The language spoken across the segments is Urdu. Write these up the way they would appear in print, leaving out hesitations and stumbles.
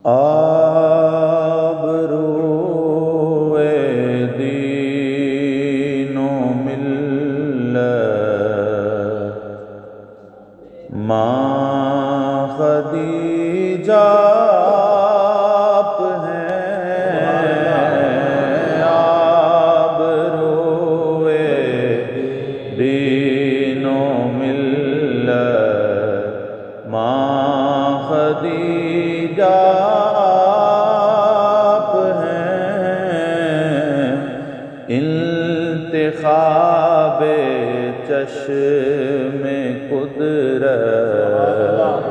آبروئے دین و ملت ماں خدیجہ آپ ہیں، آبروئے دین و ملت ماں خدیجہ انتخاب چشم قدرت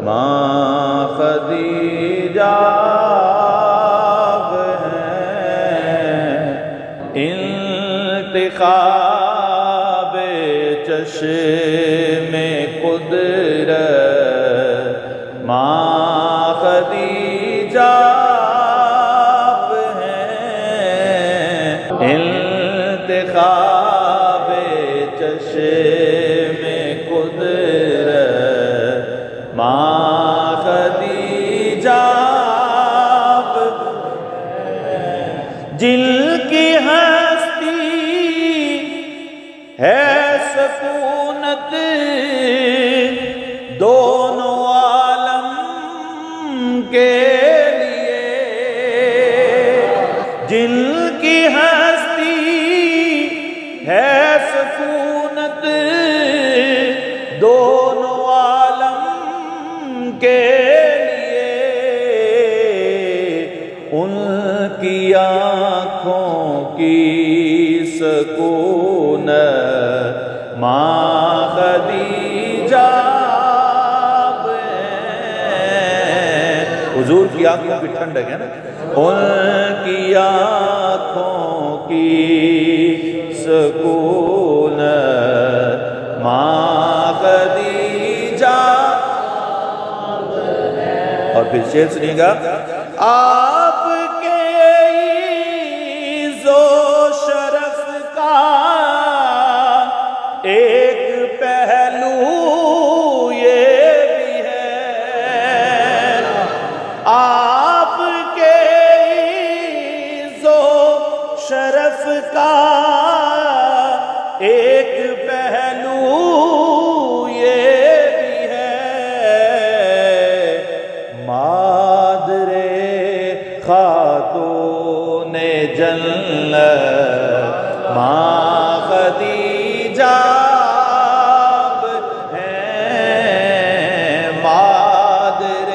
ماں خدیجہ ہیں، انتخاب چشم قدرت ماں خدیجہ انتخاب چشم قدرت ماں خدیجہ جن کی ہستی ہے سکونت دونوں عالم کے لیے، جن کی ہے سکونت دونوں عالم کے لیے، ان کی آنکھوں کی سکونت ماں خدیجہ ہیں، حضور کی آنکھوں کی ٹھنڈک ہے نا، ان کی آنکھوں کی سکونت ماں خدیجہ، اور پھر شعر سنیے گا، آپ کے عز و شرف کا ایک پہلو یہ بھی ہے، آپ کے عز و شرف کا ایک پہلو یہ بھی ہے، مادر خاتون جنت ماں خدیجہ ہیں، مادر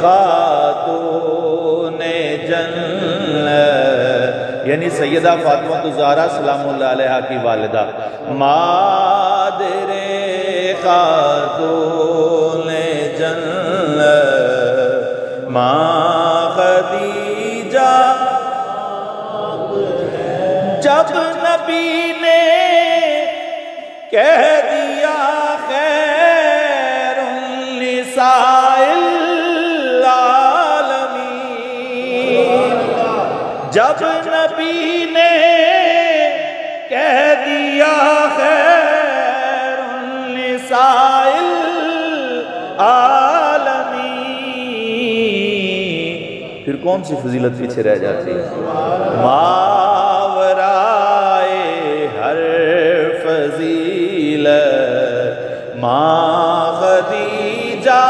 خاتون جنت یعنی سیدہ فاطمہ الزہرا سلام اللہ علیہا کی والدہ، مادر خاتون جنت ماں خدیجہ، جب نبی نے کہہ دیا خیر النساء العالمین، جب نبی نے کہہ دیا خیر النساء العالمین، پھر کون سی فضیلت پیچھے رہ جاتی ہے؟ ماورائے ہر فضیلت ماں خدیجہ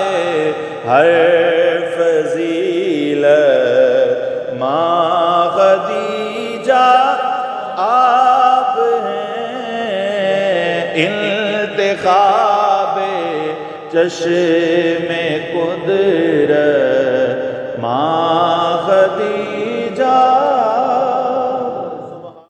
ہیں، ہر فضیلت ماں خدیجہ آپ ہیں، انتخاب چشم قدرت